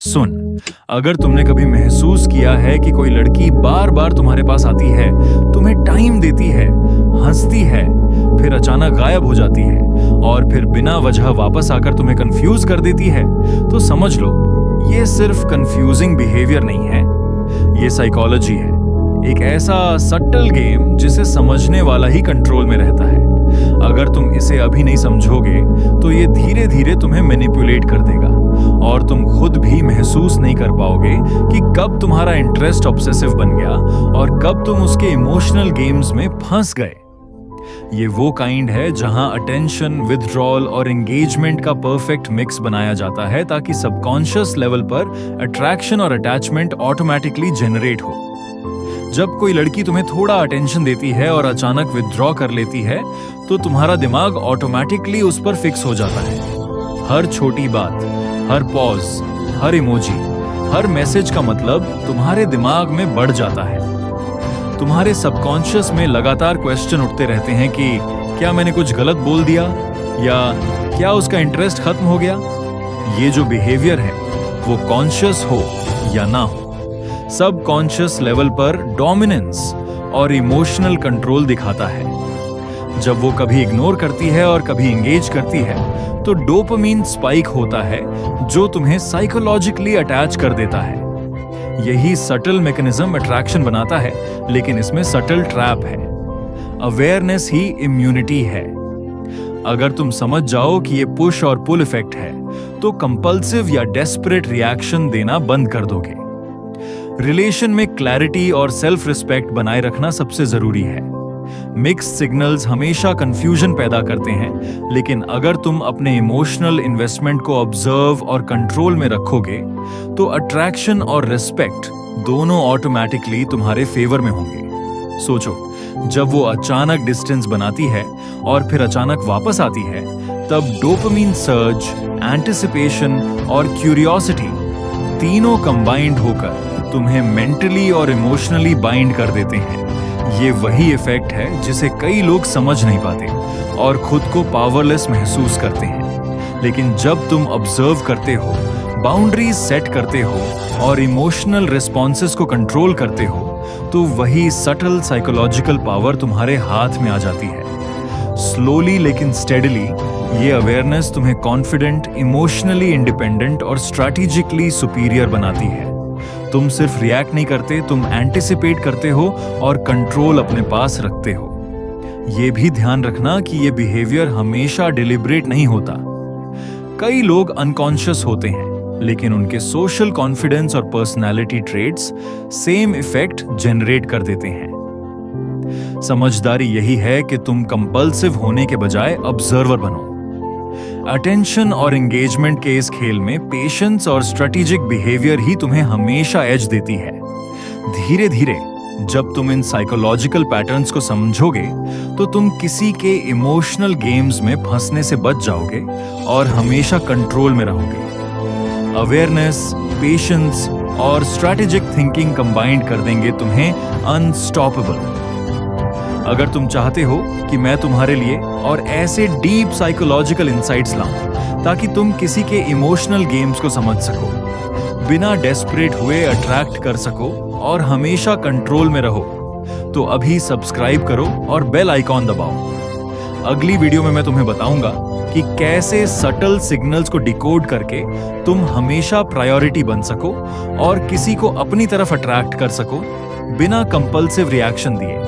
सुन, अगर तुमने कभी महसूस किया है कि कोई लड़की बार बार तुम्हारे पास आती है, तुम्हें टाइम देती है, हंसती है, फिर अचानक गायब हो जाती है और फिर बिना वजह वापस आकर तुम्हें कंफ्यूज कर देती है, तो समझ लो ये सिर्फ कंफ्यूजिंग बिहेवियर नहीं है, ये साइकोलॉजी है। एक ऐसा सटल गेम जिसे समझने वाला ही कंट्रोल में रहता है। अगर तुम इसे अभी नहीं समझोगे तो ये धीरे धीरे तुम्हें मैनिपुलेट कर देगा और तुम खुद भी महसूस नहीं कर पाओगे कि कब तुम्हारा इंटरेस्ट ऑब्सेसिव बन गया और कब तुम उसके इमोशनल गेम्स में फंस गए। ये वो काइंड है जहां अटेंशन, विथड्रॉल और एंगेजमेंट का परफेक्ट मिक्स बनाया जाता है ताकि सबकॉन्शियस लेवल पर अट्रैक्शन और अटैचमेंट ऑटोमेटिकली जनरेट हो। जब कोई लड़की तुम्हें थोड़ा अटेंशन देती है और अचानक विथड्रॉ कर लेती है तो तुम्हारा दिमाग ऑटोमेटिकली उस पर फिक्स हो जाता है। हर छोटी बात, हर पॉज, हर इमोजी, हर मैसेज का मतलब तुम्हारे दिमाग में बढ़ जाता है। तुम्हारे सबकॉन्शियस में लगातार क्वेश्चन उठते रहते हैं कि क्या मैंने कुछ गलत बोल दिया या क्या उसका इंटरेस्ट खत्म हो गया। ये जो बिहेवियर है वो कॉन्शियस हो या ना हो, सब कॉन्शियस लेवल पर डोमिनेंस और इमोशनल कंट्रोल दिखाता है। जब वो कभी इग्नोर करती है और कभी एंगेज करती है तो डोपामीन स्पाइक होता है जो तुम्हें साइकोलॉजिकली अटैच कर देता है। यही सटल मैकेनिज्म अट्रैक्शन बनाता है, लेकिन इसमें सटल ट्रैप है। अवेयरनेस ही इम्यूनिटी है। अगर तुम समझ जाओ कि ये पुश और पुल इफेक्ट है तो कंपल्सिव या डेस्परेट रिएक्शन देना बंद कर दोगे। रिलेशन में क्लैरिटी और सेल्फ रिस्पेक्ट बनाए रखना सबसे जरूरी है। मिक्स्ड सिग्नल्स हमेशा कंफ्यूजन पैदा करते हैं, लेकिन अगर तुम अपने इमोशनल इन्वेस्टमेंट को ऑब्जर्व और कंट्रोल में रखोगे तो अट्रैक्शन और रिस्पेक्ट दोनों ऑटोमेटिकली तुम्हारे फेवर में होंगे। सोचो, जब वो अचानक डिस्टेंस बनाती है और फिर अचानक वापस आती है, तब डोपामीन सर्ज, एंटिसिपेशन और क्यूरियोसिटी तीनों कंबाइंड होकर तुम्हें मेंटली और इमोशनली बाइंड कर देते हैं। ये वही इफेक्ट है जिसे कई लोग समझ नहीं पाते और खुद को पावरलेस महसूस करते हैं। लेकिन जब तुम ऑब्जर्व करते हो, बाउंड्रीज सेट करते हो और इमोशनल रिस्पॉन्सेस को कंट्रोल करते हो, तो वही सटल साइकोलॉजिकल पावर तुम्हारे हाथ में आ जाती है। स्लोली लेकिन स्टेडली ये अवेयरनेस तुम्हें कॉन्फिडेंट, इमोशनली इंडिपेंडेंट और स्ट्रैटेजिकली सुपीरियर बनाती है। तुम सिर्फ रिएक्ट नहीं करते, तुम एंटिसिपेट करते हो और कंट्रोल अपने पास रखते हो। ये भी ध्यान रखना कि ये बिहेवियर हमेशा डिलिब्रेट नहीं होता। कई लोग अनकॉन्शियस होते हैं, लेकिन उनके सोशल कॉन्फिडेंस और personality traits same effect generate कर देते हैं। समझदारी यही है कि तुम कंपल्सिव होने के बजाय ऑब्जर्वर बनो। अटेंशन और एंगेजमेंट के इस खेल में पेशेंस और स्ट्रेटेजिक बिहेवियर ही तुम्हें हमेशा एज देती है। धीरे धीरे जब तुम इन साइकोलॉजिकल पैटर्न्स को समझोगे तो तुम किसी के इमोशनल गेम्स में फंसने से बच जाओगे और हमेशा कंट्रोल में रहोगे। अवेयरनेस, पेशेंस और स्ट्रेटेजिक थिंकिंग कंबाइंड कर देंगे तुम्हें अनस्टॉपेबल। अगर तुम चाहते हो कि मैं तुम्हारे लिए और ऐसे डीप साइकोलॉजिकल इंसाइट्स लाऊं ताकि तुम किसी के इमोशनल गेम्स को समझ सको, बिना डेस्परेट हुए अट्रैक्ट कर सको और हमेशा कंट्रोल में रहो, तो अभी सब्सक्राइब करो और बेल आइकॉन दबाओ। अगली वीडियो में मैं तुम्हें बताऊंगा कि कैसे सटल सिग्नल्स को डिकोड करके तुम हमेशा प्रायोरिटी बन सको और किसी को अपनी तरफ अट्रैक्ट कर सको बिना कंपल्सिव रिएक्शन दिए।